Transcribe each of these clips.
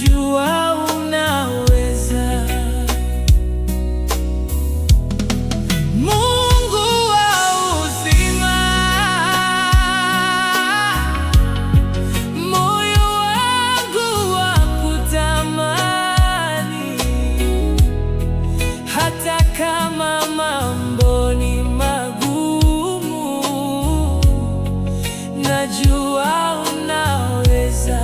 najua unaweza. Mungu wa uzima, moyo wangu wakutamani, hata kama mambo ni magumu, najua unaweza.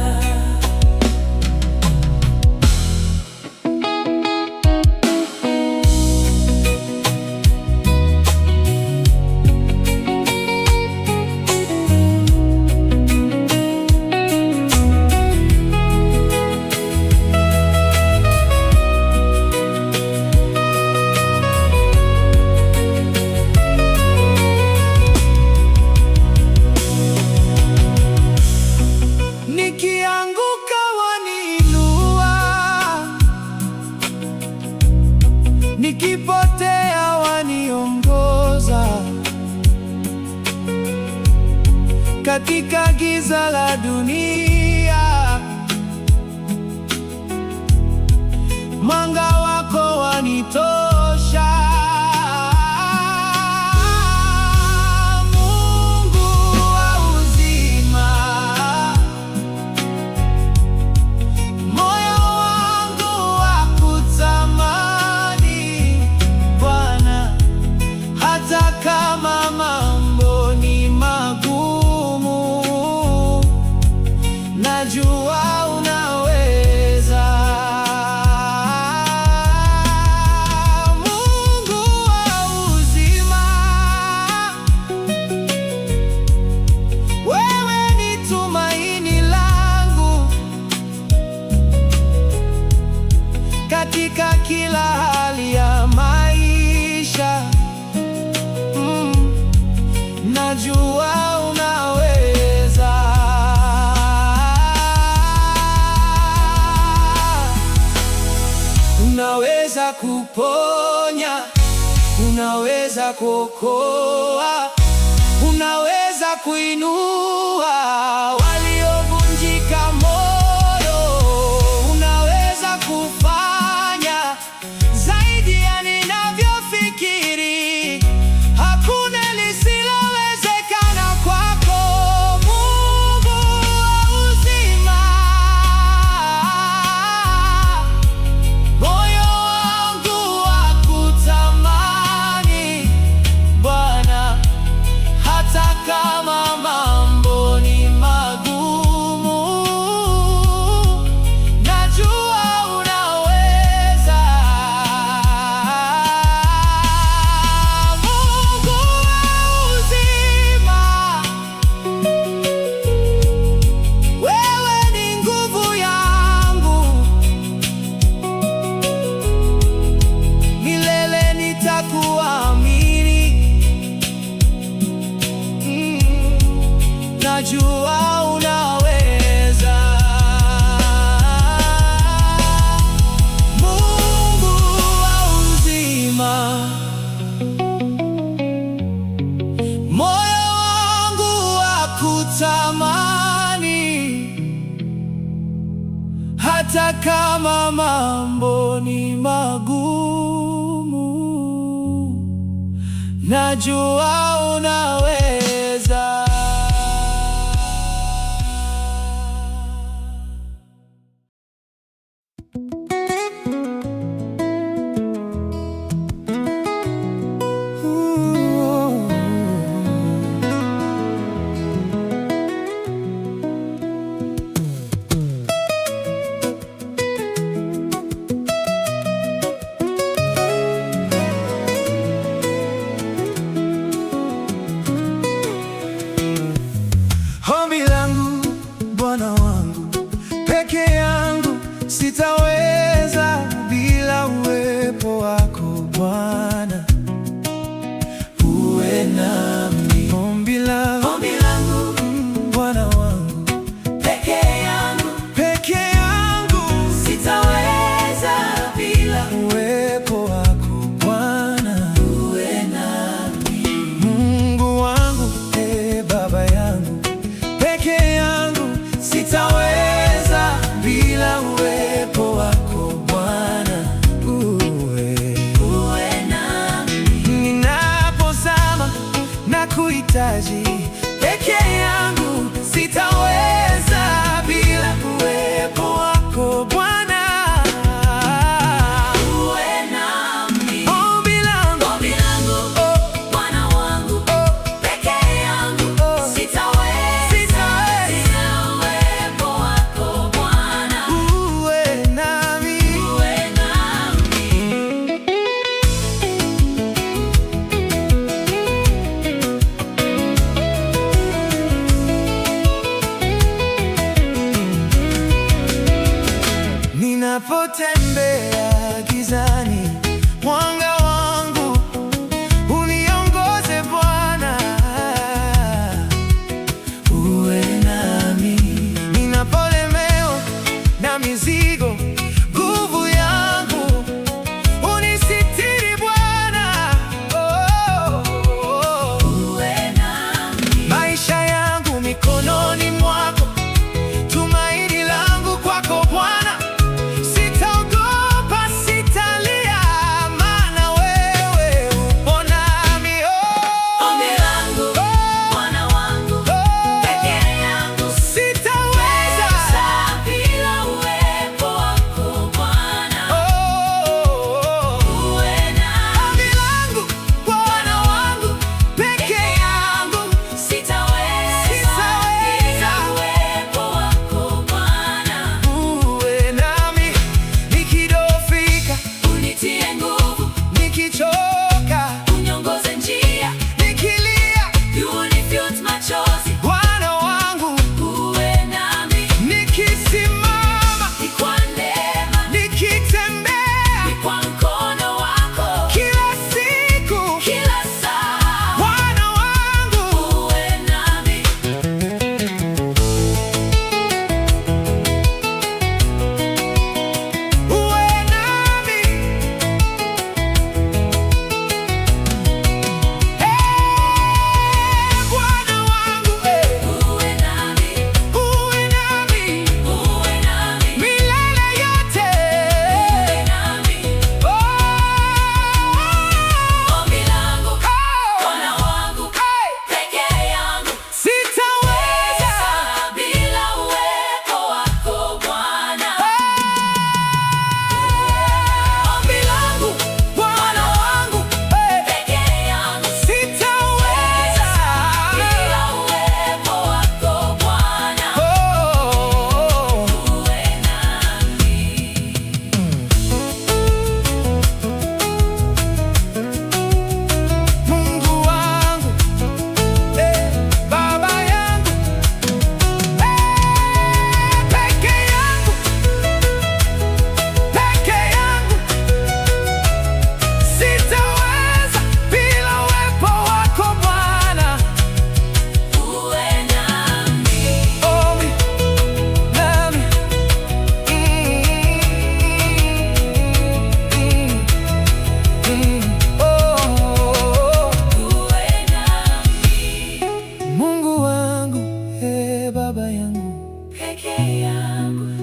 Nikianguka waniinua, nikipotea waniongoza. Katika giza la dunia, mwanga wako wanitosha. Kama mambo ni magumu, najua unaweza. Mungu wa uzima, wewe ni tumaini langu katika kila hali ya maisha. Najua unaweza. Unaweza kuponya, unaweza kuokoa, unaweza kuinua waliovunjika moyo, unaweza kufanya zaidi ya ninavyofikiri. Hakuna lisilowezekana kwako, Mungu wa uzima. Moyo wangu wakutamani, Bwana, hata kama mambo ni magumu, najua unaweza. Mungu wa uzima, wewe ni nguvu yangu, milele nitakuamini. Najua unaweza. Mungu wa uzima, moyo wangu wakutamani, hata kama mambo ni magumu, najua unaweza. Ombi langu, Bwana wangu, peke yangu sitaweza bila uwepo wako Bwana. Uwe nami. Ombi langu, Bwana wangu, peke yangu sitaweza bila uwepo wako Bwana. Uwe nami. Mungu wangu, Baba yangu, peke yangu sitaweza bila uwepo Ninapotembea gizani, mwanga wangu uniongoze Bwana, uwe nami. Ninapolemewa na mizigo, nguvu yangu unisitiri Bwana, uwe nami. Maisha yangu mikononi mwako, tumaini langu kwako Bwana.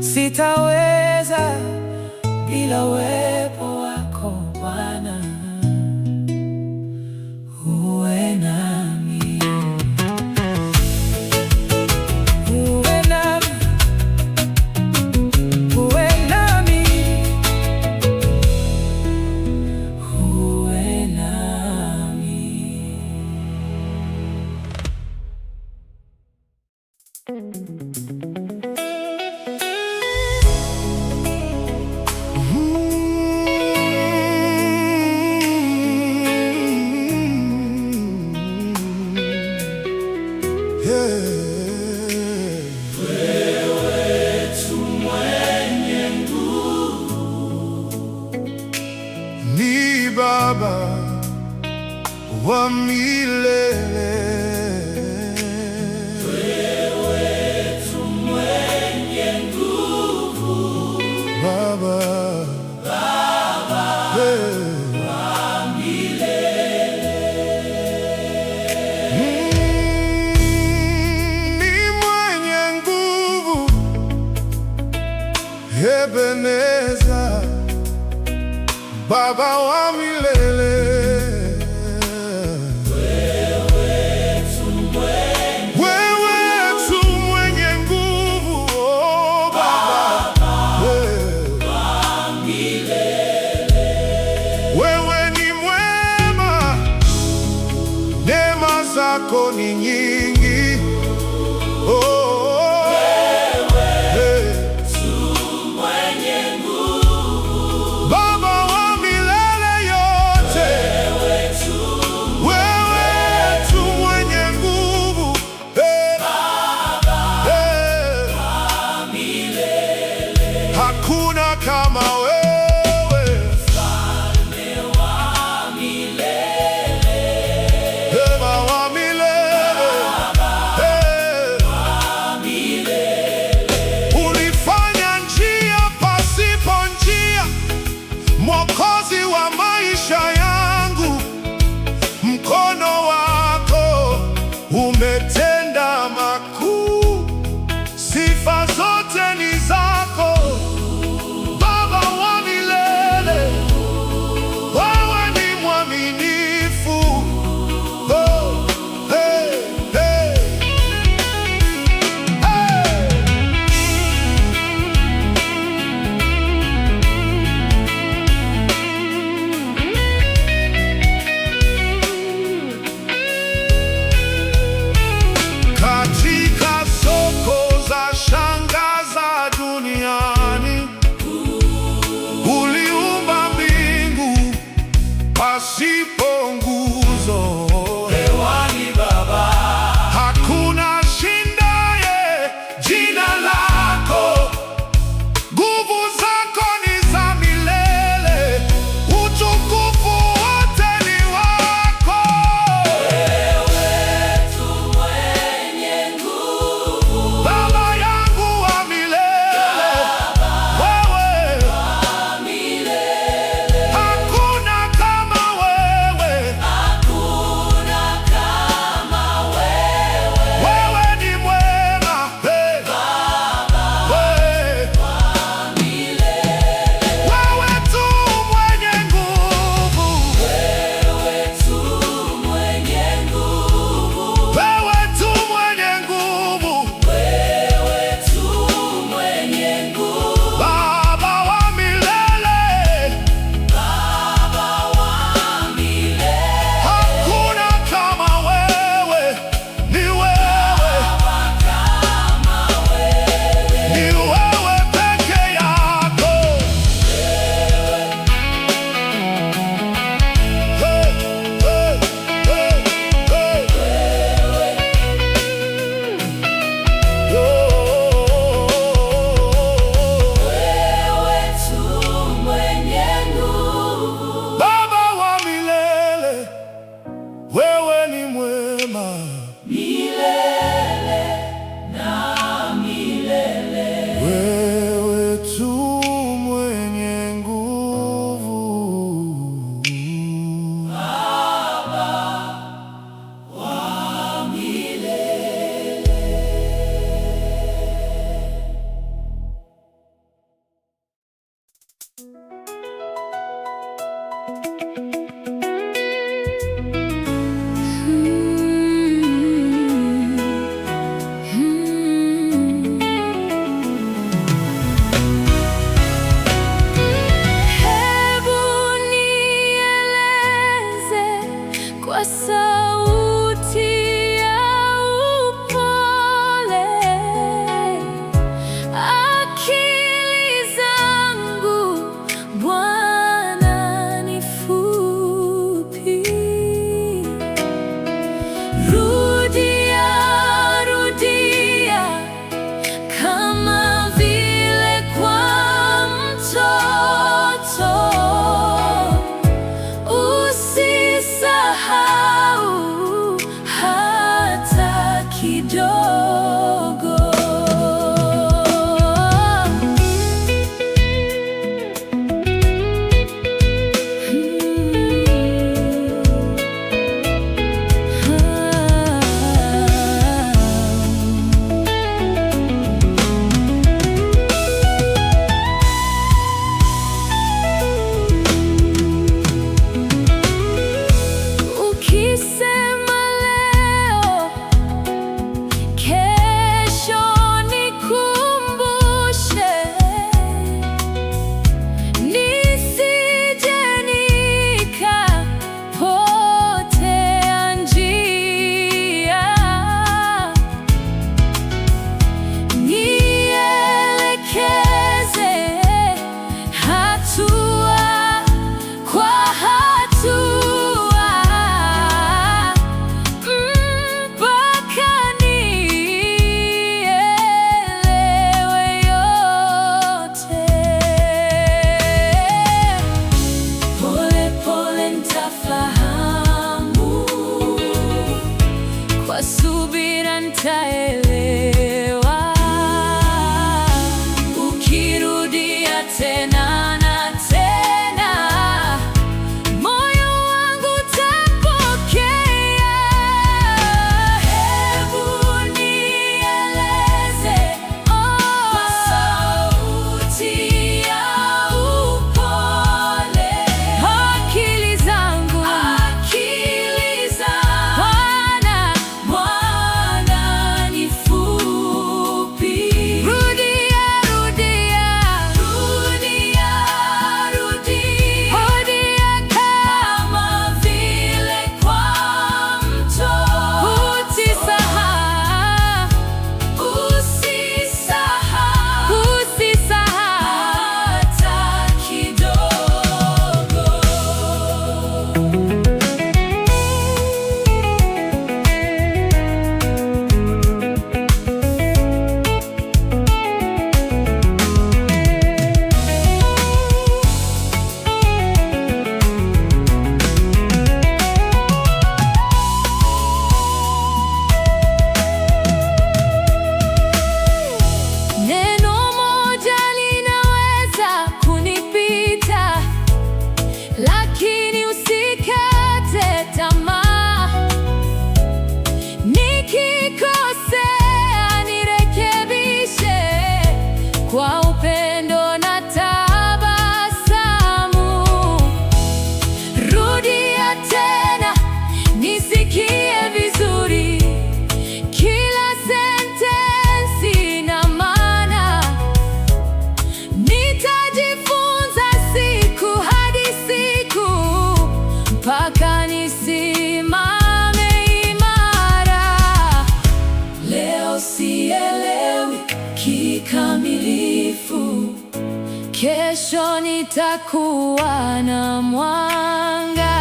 Sitaweza bila uwepo wako Bwana, uwe nami, uwe nami, uwe nami, uwe nami. Ni Baba wa milele, wewe tu mwenye nguvu, Baba, wa milele. Ni mwenye nguvu, Ebeneza, Baba wa milele, wewe tu mwenye nguvu, oh Baba, wa milele. wewe ni mwema, neema zako ni nyingi, oh. Mwenye nguvu, Baba wa milele yote, hakuna kama wewe. Mfalme wa milele, Baba wa milele, wa milele. ulifanya njia pasipo njia, Mwokozi wa maisha yangu. Mkono wako umetenda makuu, sifa zote ni zako Baba. tena na tena, moyo wangu utapokea. Hebu nieleze kwa sauti ya upole, akili zangu Bwana ni fupi. Rudia, rudia, rudia kama vile kwa mto. Usisahau hata kidogo. Neno moja linaweza kunipita, lakini usikate tamaa. Nikikosea nirekebishe kwa upendo na tabasamu. Rudia tena nisikie vizuri, kila sentensi ina maana. Nitajifunza siku hadi siku mpaka nisimame imara. Leo sielewi kikamilifu, kesho nitakuwa na mwanga.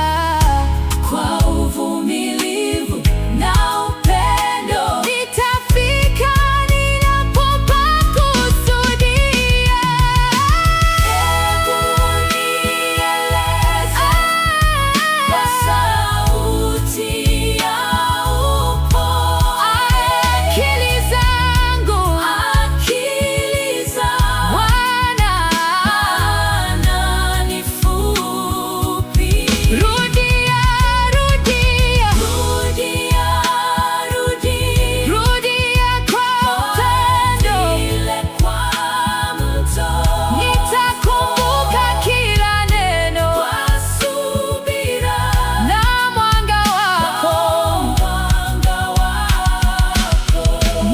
Kwa uvumilivu na upendo nitafika ninapopakusudia. Hebu nieleze kwa sauti ya upole, akili zangu Bwana ni fupi. Rudia, rudia, rudia kwa upendo. Nitakumbuka kila neno na mwanga wako.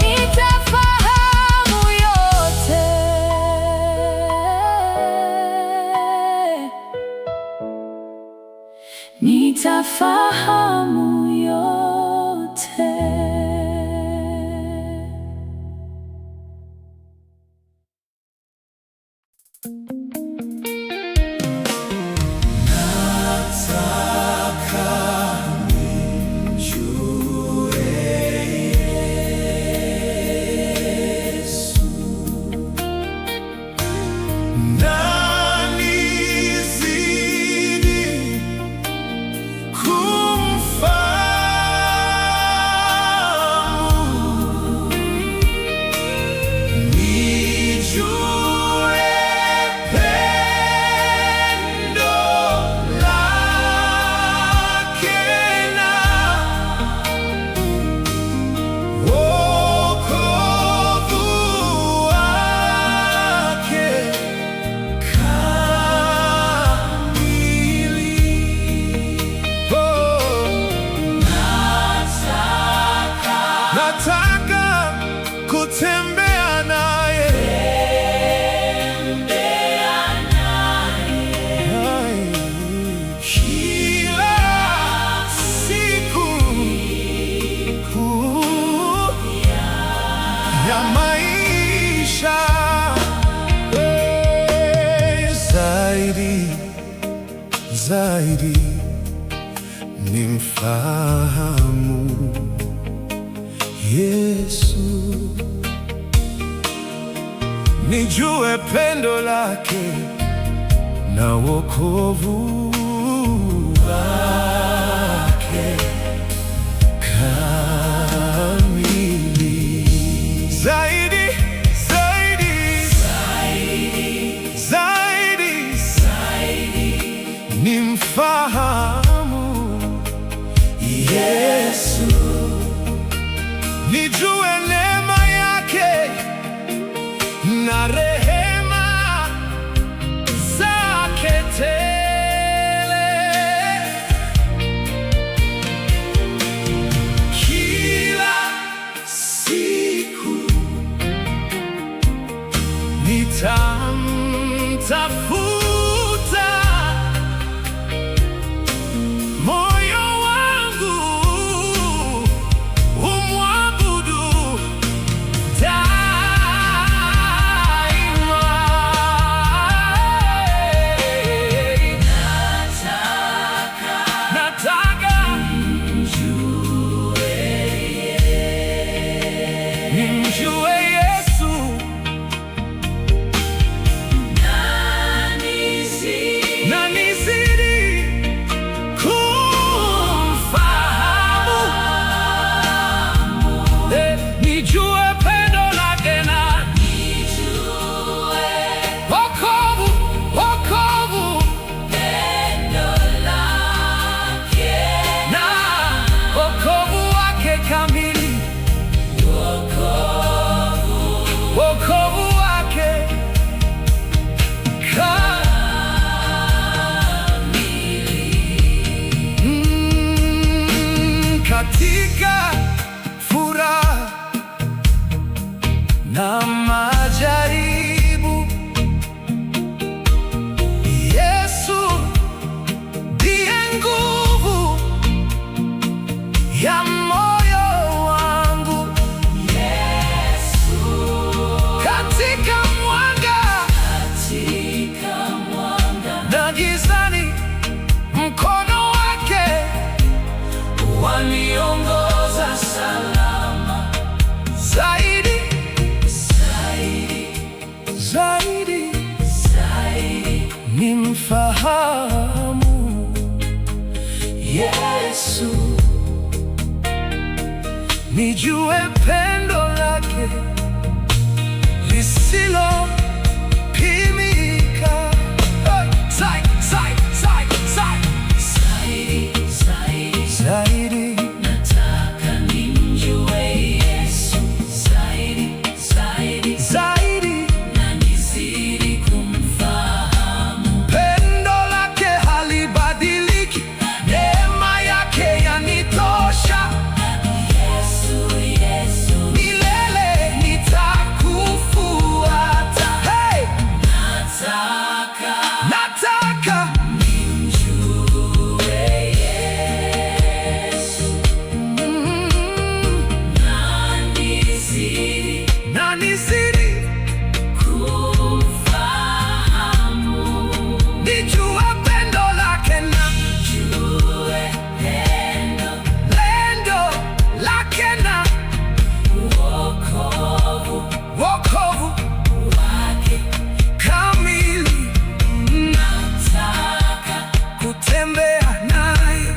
Nitafahamu yote, nitafahamu yote. Na nizidi kumfahamu, nijue pendo lake na wokovu wake kamili. Nataka kutembea naye kila siku ya maisha. Zaidi nimfahamu Yesu, nijue pendo lake na wokovu wake kamili. Zaidi nitamtafuta, moyo wangu umwabudu daima. Nataka nimjue Yesu, na nizidi kumfahamu, nijue pendo lake na wokovu na wokovu wake kamili, wokovu wake katika furaha na majaribu, Yesu ndiye nguvu ya moyo wangu. Katika mwanga na gizani, mkono wake waniongoza salama. Zaidi nimfahamu Yesu, nijue pendo lake lisilopimika. Zaidi Nataka nimjue Yesu zaidi na nizidi kumfahamu. pendo lake halibadiliki, neema yake yanitosha. Yesu Milele nitakufuata. Hey! Nataka nimjue Yesu na nizidi kumfahamu. nijue pendo lake na Jue pendo pendo lake na wokovu wokovu wake kamili. nataka Kutembea naye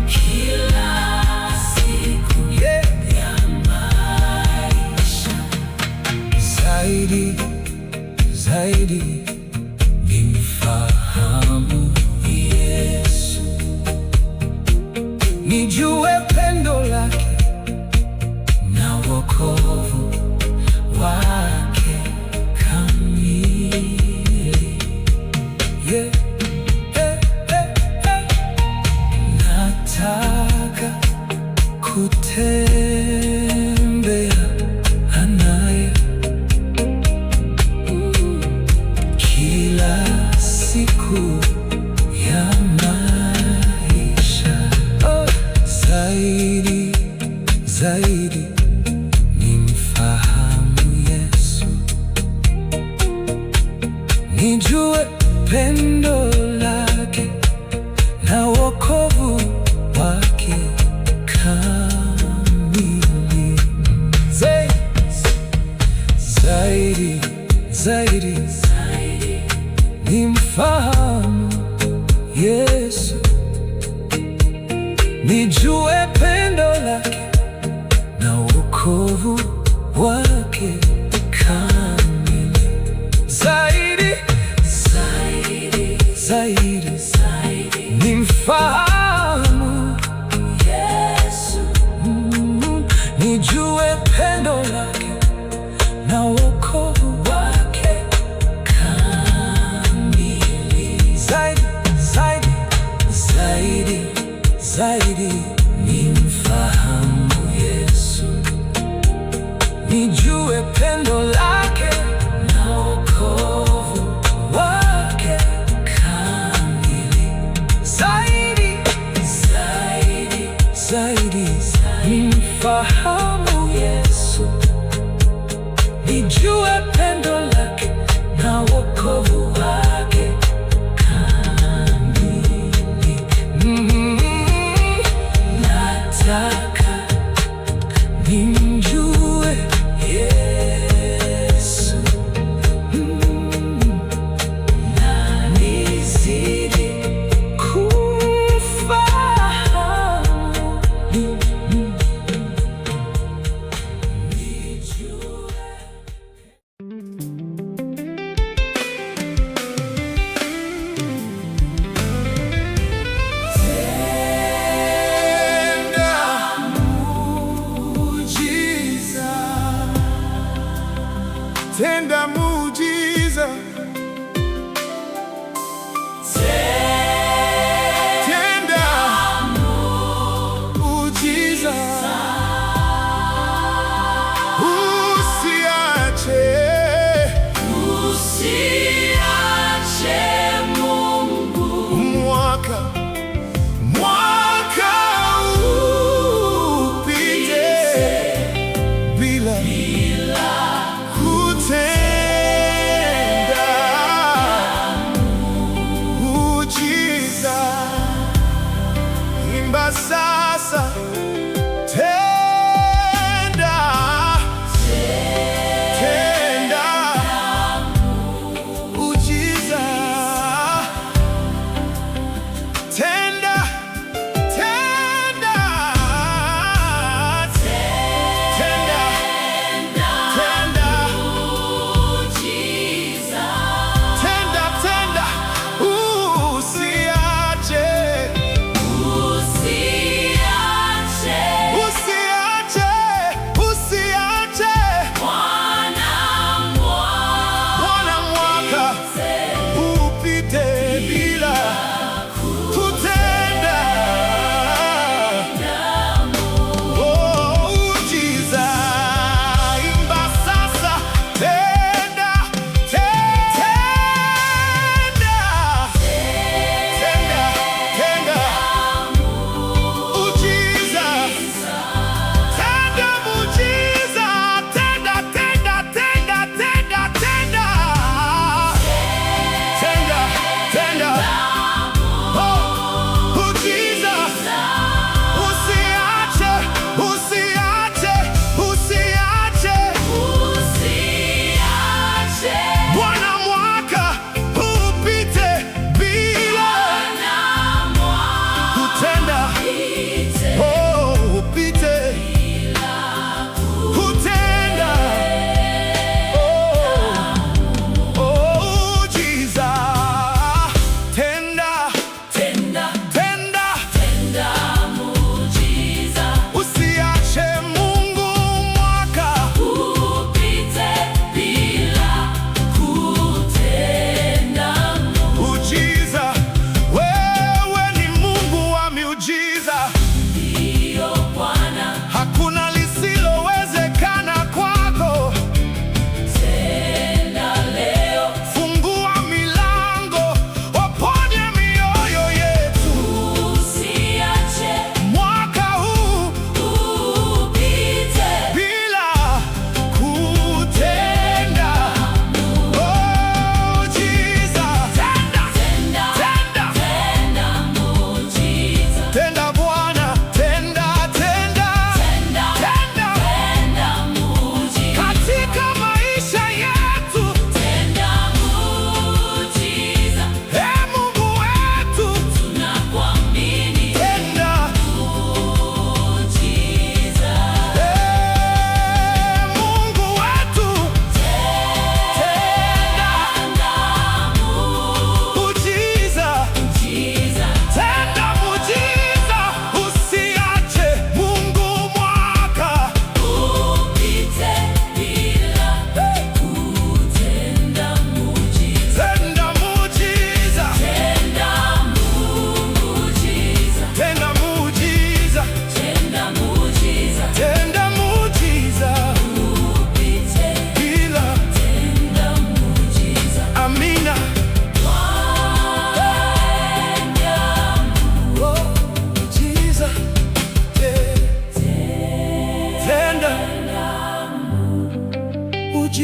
kila siku yeah. ya maisha. Zaidi nimfahamu Yesu, nijue pendo lake na wokovu wake kamili. Yeah. Nataka kutembea naye kila siku ya maisha. Zaidi nimfahamu Yesu, nijue pendo lake na wokovu wake kamili. Zaidi nimfahamu Yesu, nijue pendo lake na wokovu wake kamili. Zaidi nimfahamu Yesu nijue pendo lake na wokovu wake kamili. Zaidi nimfahamu Yesu, nijue pendo nijue pendo lake na wokovu wake kamili. Nataka nimjue Yesu na nizidi kumfahamu. Tenda muujiza, tenda muujiza, Usiache Mungu mwaka upite bila kutenda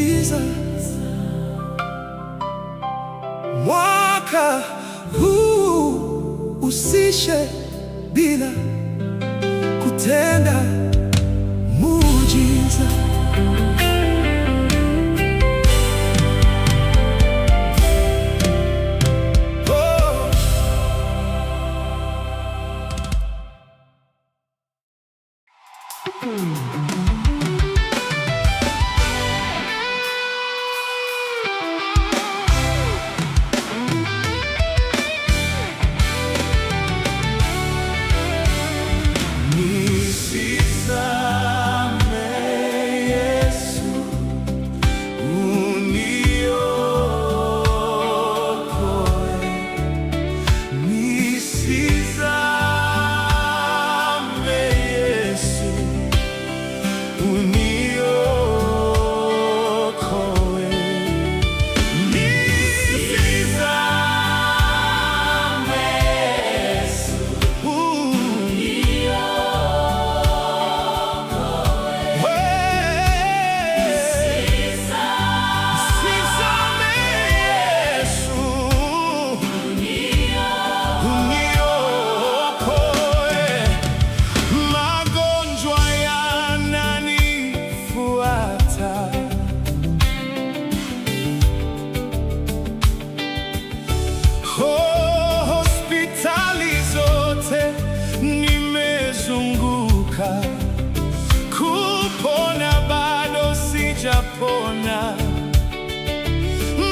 Jesus. Mwaka huu usishe bila kutenda muujiza. Kupona bado sijapona,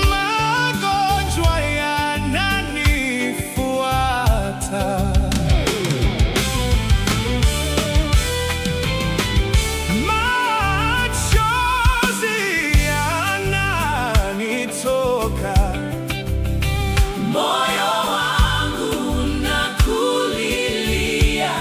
magonjwa yananifuata, machozi yananitoka, moyo wangu unakulilia.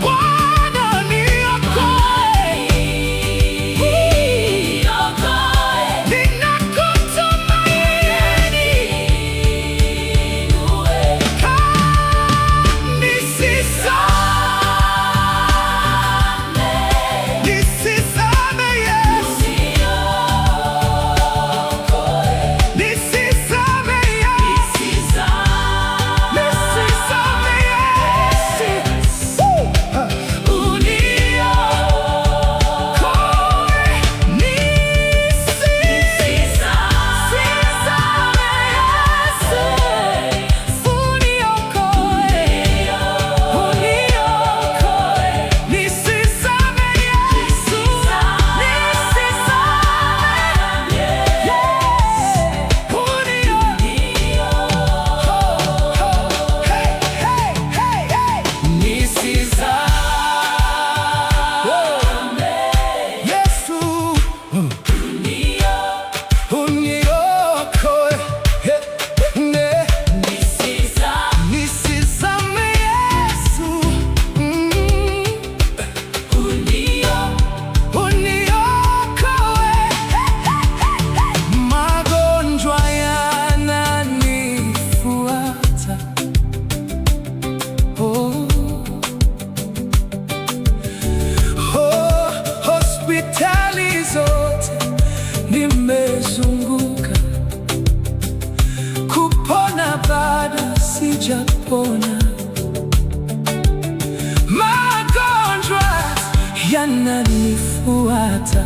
Bwana niokoe. hospitali zote nimezunguka, kupona bado sijapona. Magonjwa yananifuata,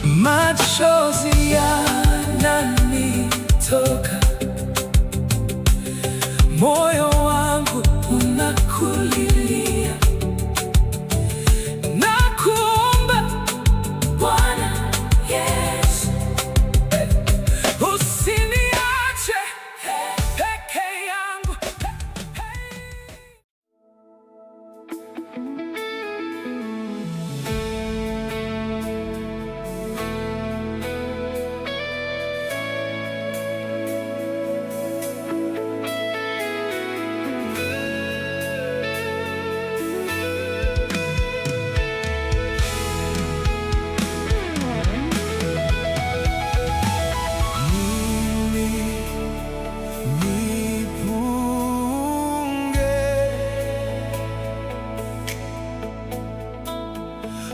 machozi yananitoka, moyo wangu unakulilia. Nakuomba Bwana Yesu, usiniache peke yangu.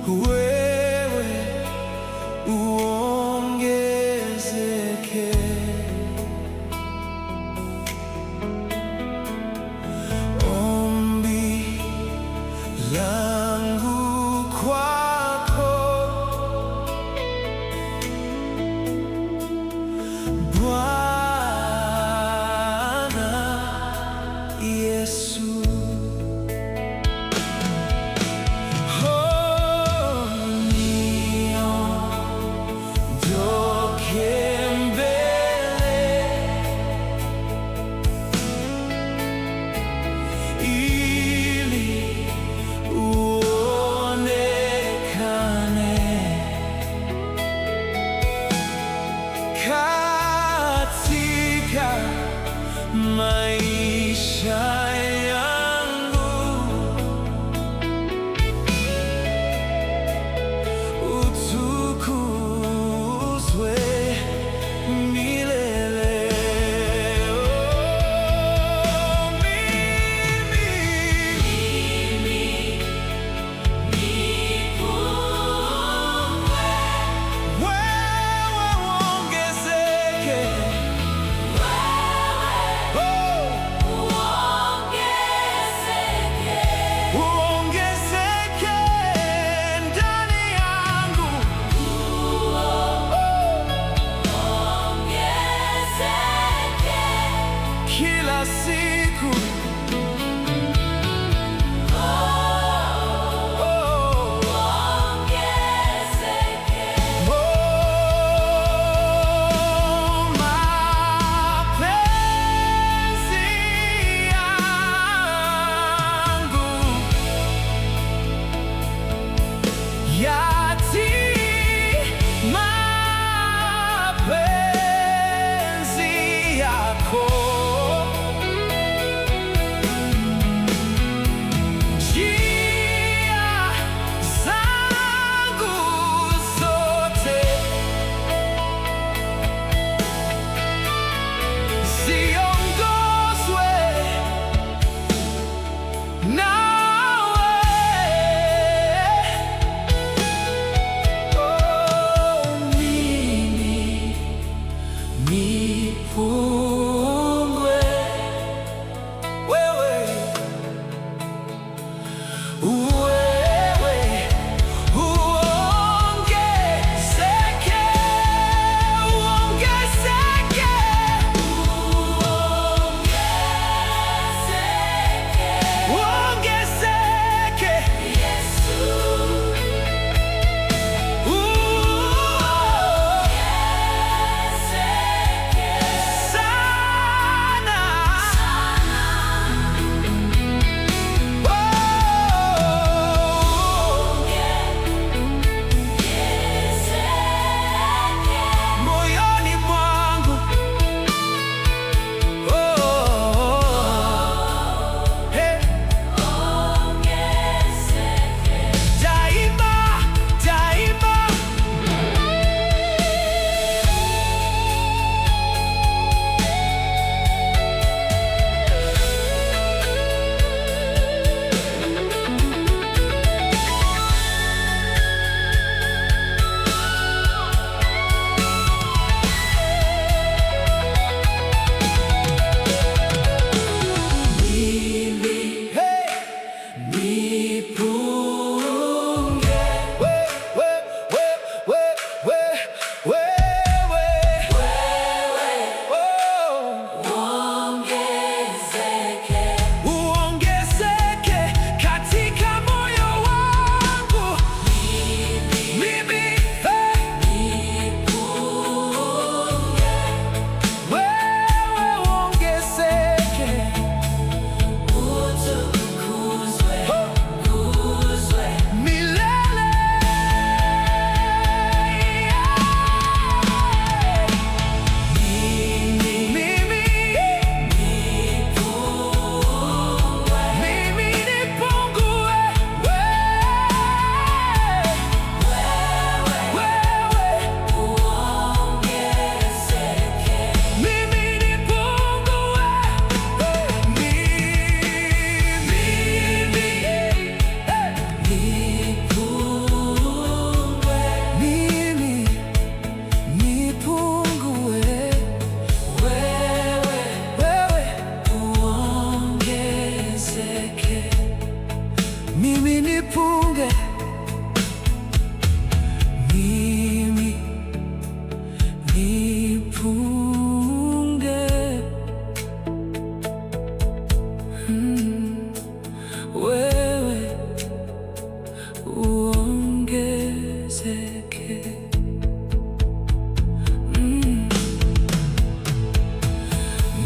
Wewe uongezeke, ombi langu kwako Bwana Yesu. Katika maisha yangu utukuzwe milele. Kila siku mapenzi yangu yatii mapenzi yako.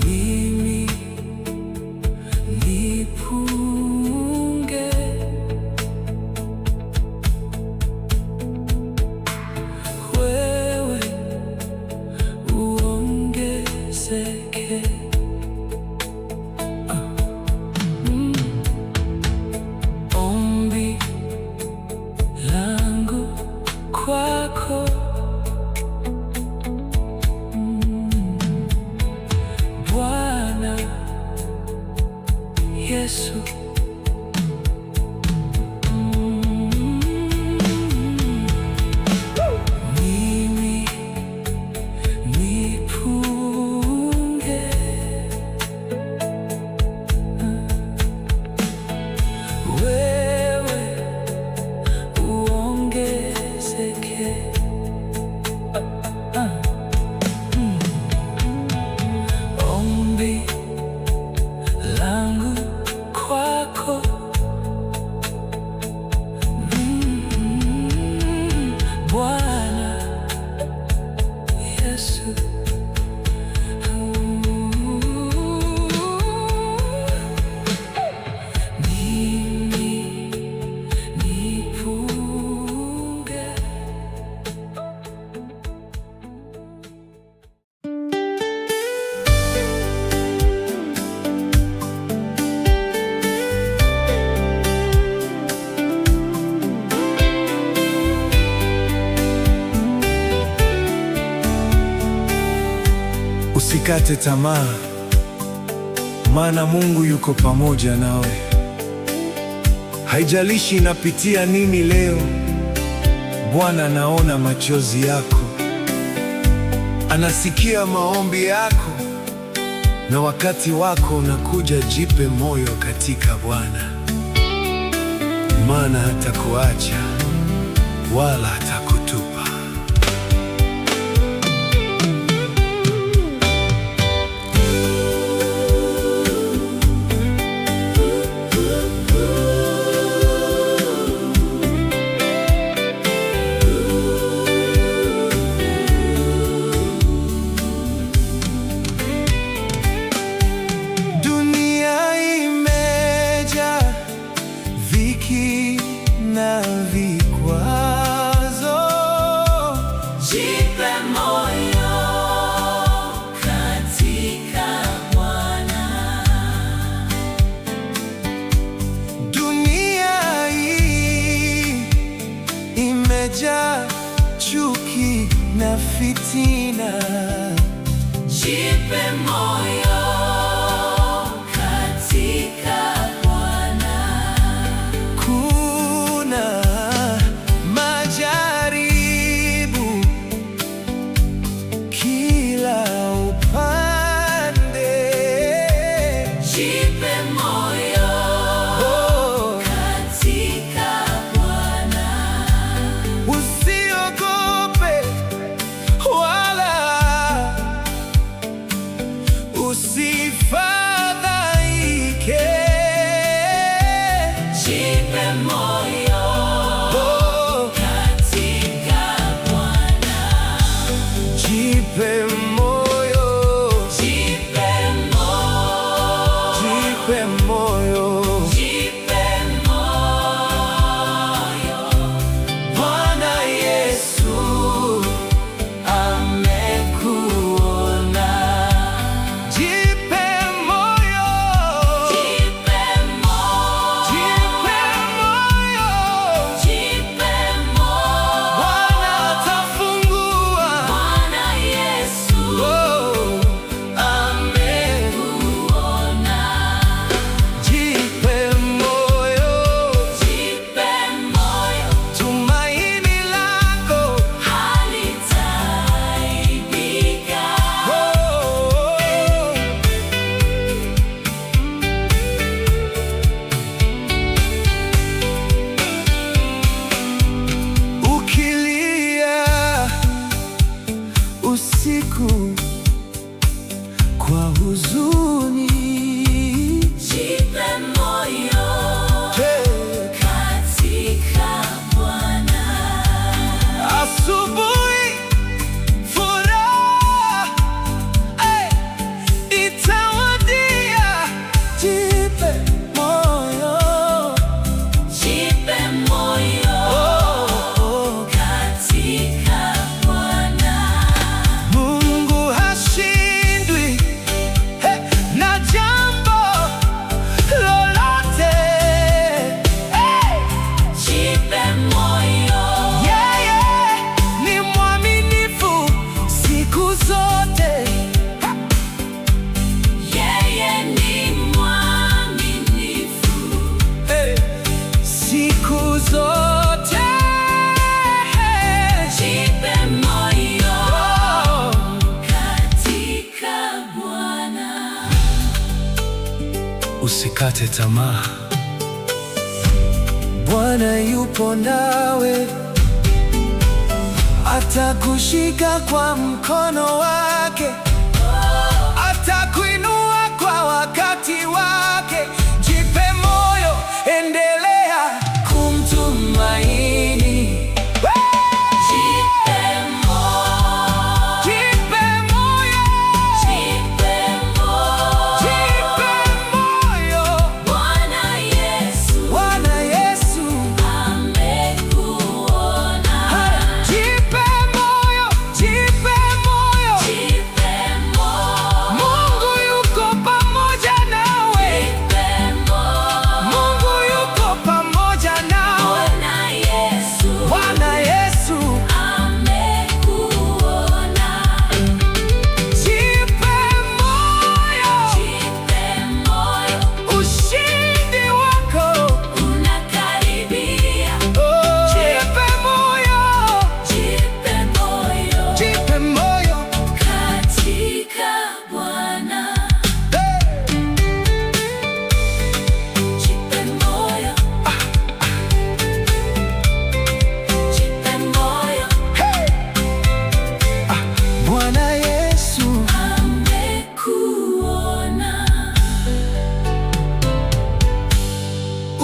Mimi nipunge, wewe uongezeke. Ombi langu kwako, Bwana Yesu. Mimi nipunge, wewe uongezeke. Ombi langu kwako, Bwana Yesu. Mimi nipunge. Usikate tamaa, maana Mungu yuko pamoja nawe. Haijalishi inapitia nini leo, Bwana anaona machozi yako, anasikia maombi yako, na wakati wako unakuja. Jipe moyo katika Bwana, maana hatakuacha wala hatakutupa. Na vikwazo, jipe moyo katika Bwana. Dunia hii imejaa chuki na fitina, jipe moyo katika Bwana. Majaribu kila upande, jipe moyo katika Bwana. Usiogope wala Usikate tamaa. Bwana yupo nawe, atakushika kwa mkono wake, atakuinua kwa wakati wake. Jipe moyo, endelea kumtumaini.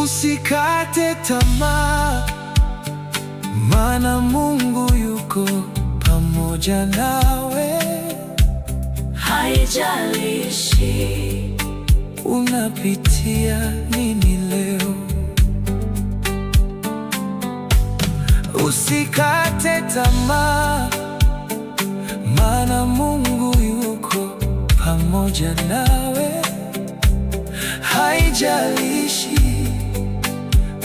Usikate tamaa, maana Mungu yuko pamoja nawe. Haijalishi unapitia nini leo, usikate tamaa, maana Mungu yuko pamoja nawe. Haijalishi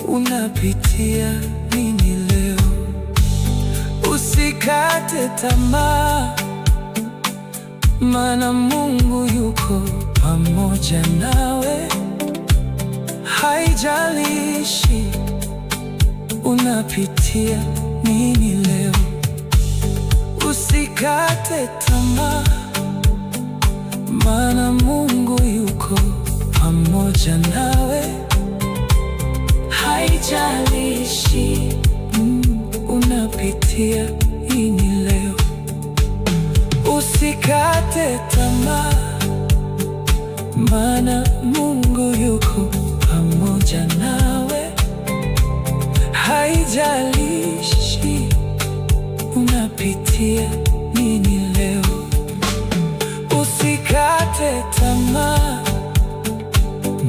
unapitia nini leo, usikate tamaa, maana Mungu yuko pamoja nawe. Haijalishi unapitia nini leo, usikate tamaa, maana Mungu yuko pamoja nawe. Haijalishi unapitia nini leo, usikate tamaa, maana Mungu yuko pamoja nawe. Haijalishi unapitia nini leo, usikate tamaa,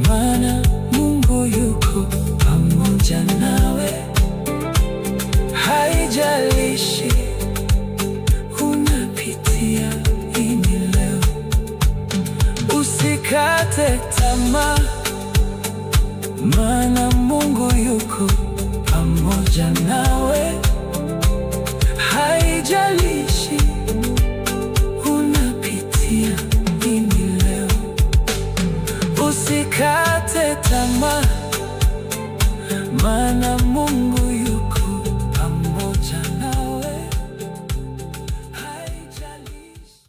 maana Mungu yuko pamoja nawe. Haijalishi unapitia nini leo, usikate tamaa, maana Mungu yuko pamoja nawe. Haijalishi unapitia nini leo, usikate tamaa, maana Mungu yuko pamoja nawe. Haijalishi.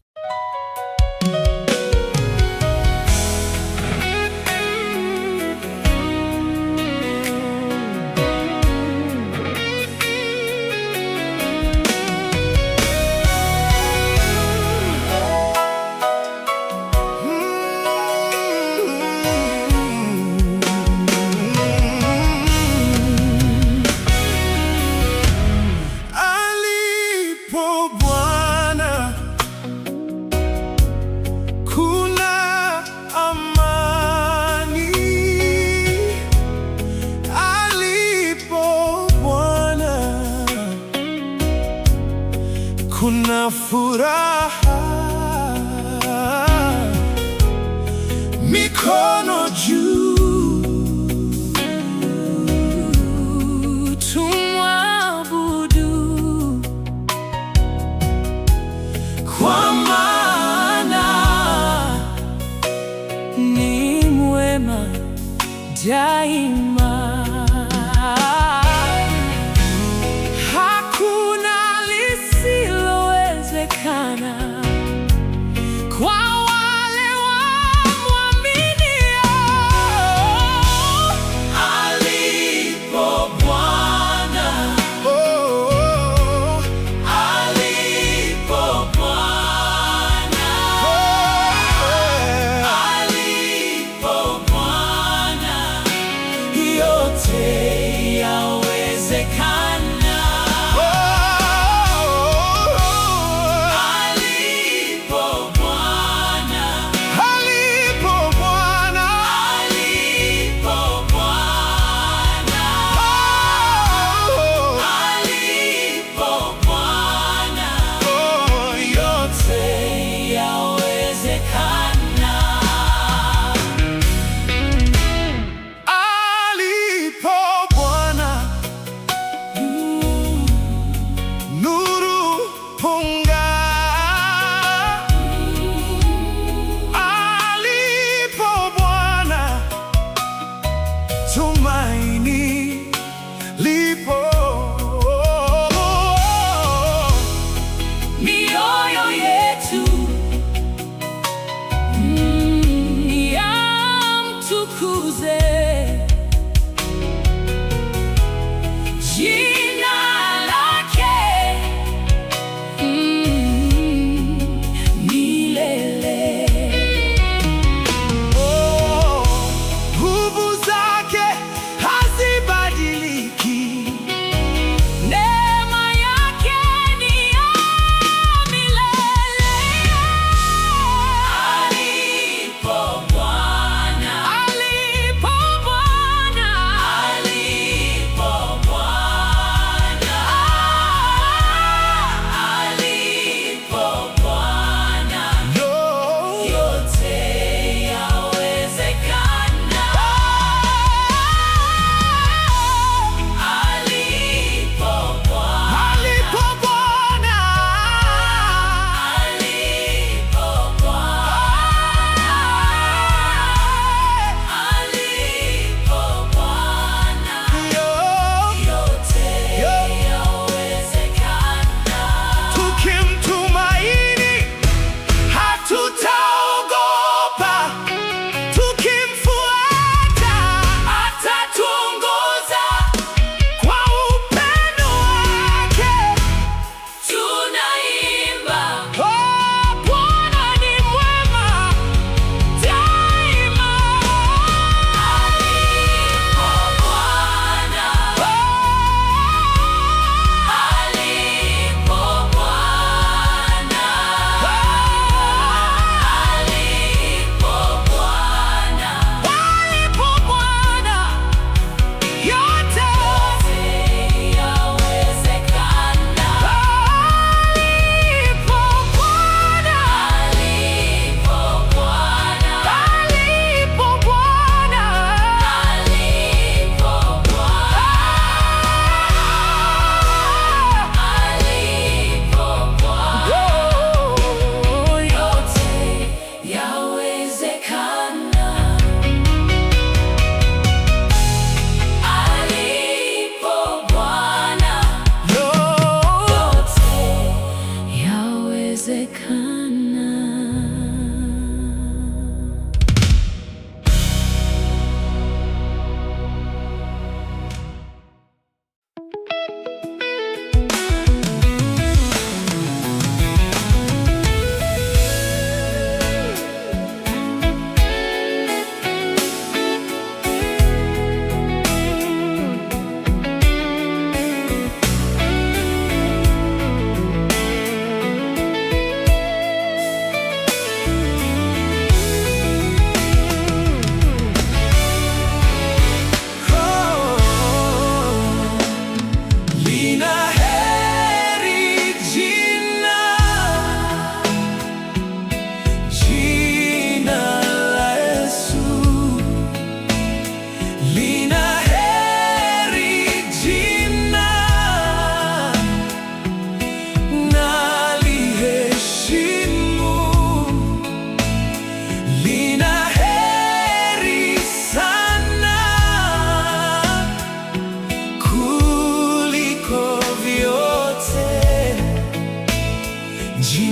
Kuna furaha, mikono juu, tumwabudu, kwa maana ni mwema daima. kwa wale wamwaminio.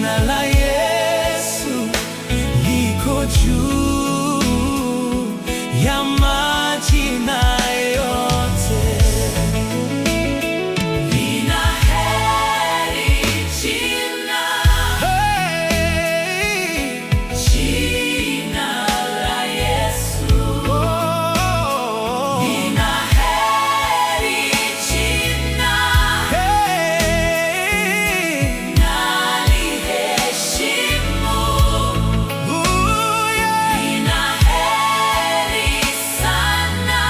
Jina la Yesu liko juu ya majina yote. Lina heri jina, jina la Yesu. Lina heri jina, naliheshimu. Lina heri sana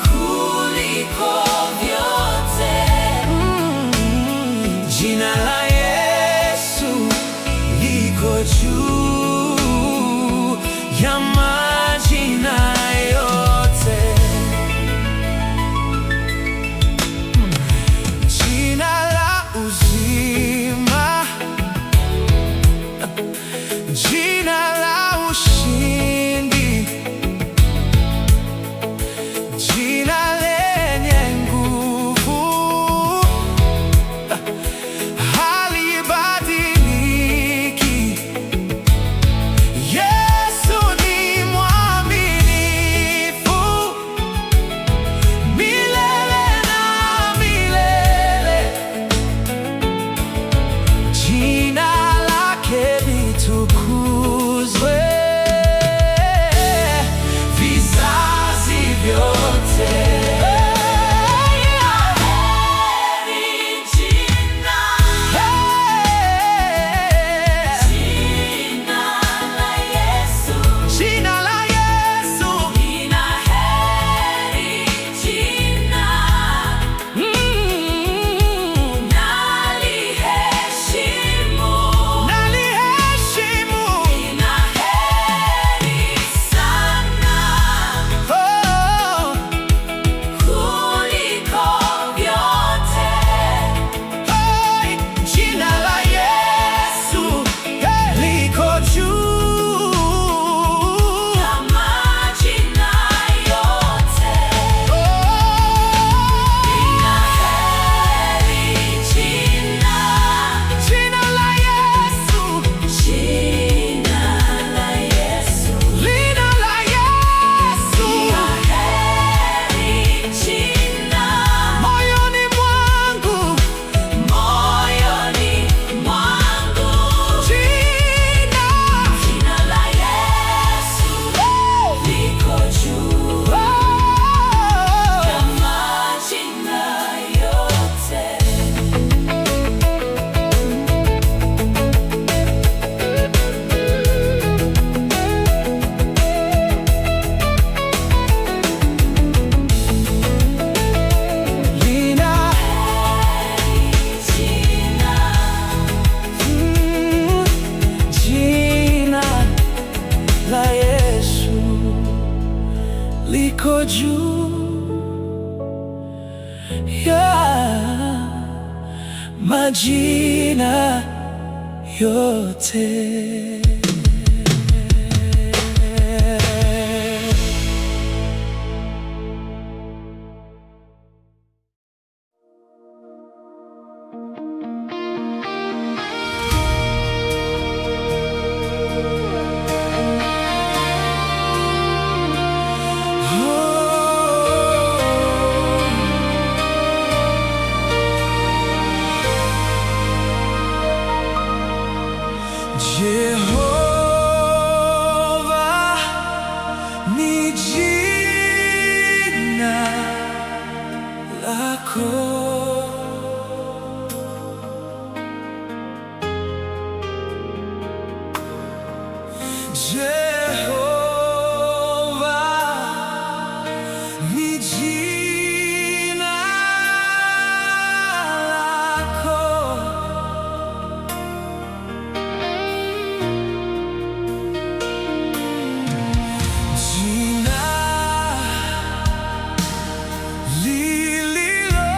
kuliko vyote. Jina la Yesu liko juu ya majina yote. Jina la uzima, jina la ushindi, jina lenye nguvu, halibadiliki. Yesu ni mwaminifu milele na milele. Jina lake litukuzwe vizazi vyote. Heri jina, jina la Yesu. Jina la Yesu Lina heri jina, naliheshimu. naliheshimu. Lina heri sana kuliko vyote. Jina la Yesu liko juu Ya majina yote. Lina heri jina, Jina la Yesu, jina la Yesu. jina la Yesu Lina heri jina, moyoni mwangu. moyoni mwangu. Jina Jina la Yesu liko juu ya majina yote. lina Jina, jina la Yesu liko juu ya majina yote. Jehova ni jina lako. Jehova ni jina lako. Jina lililo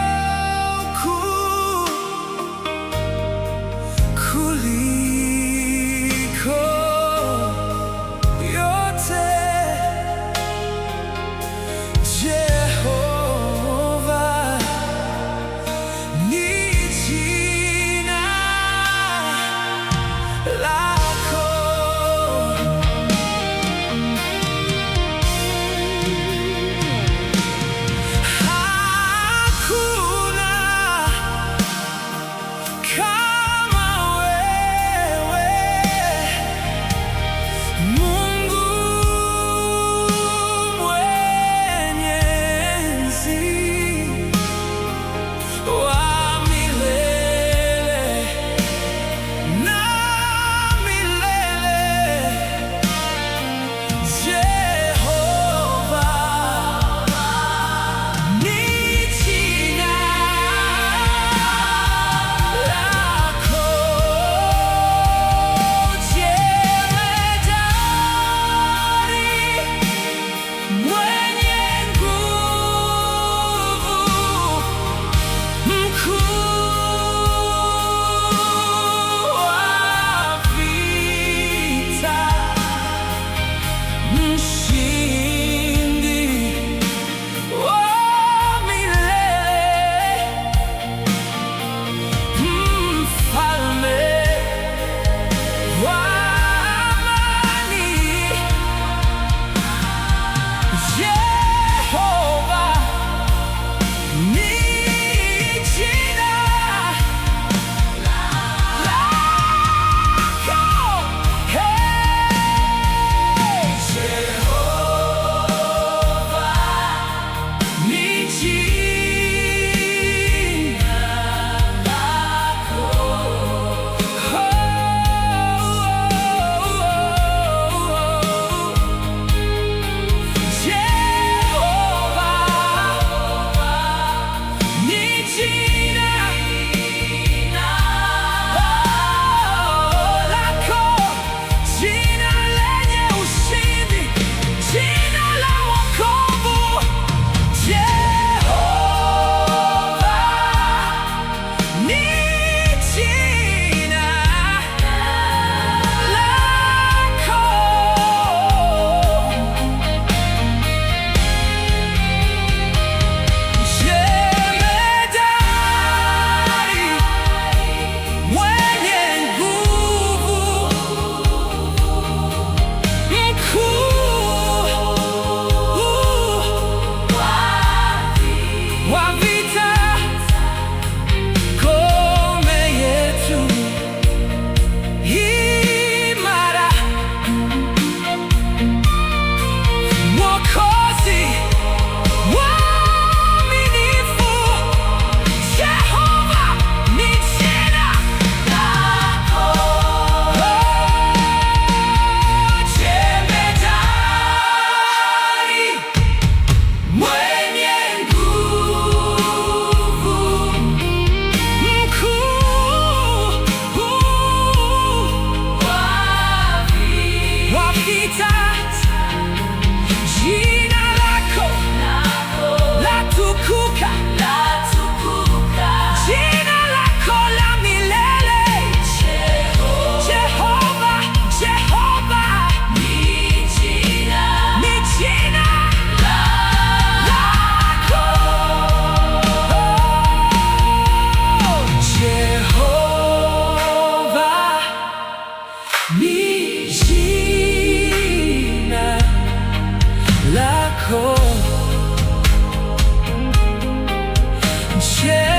Share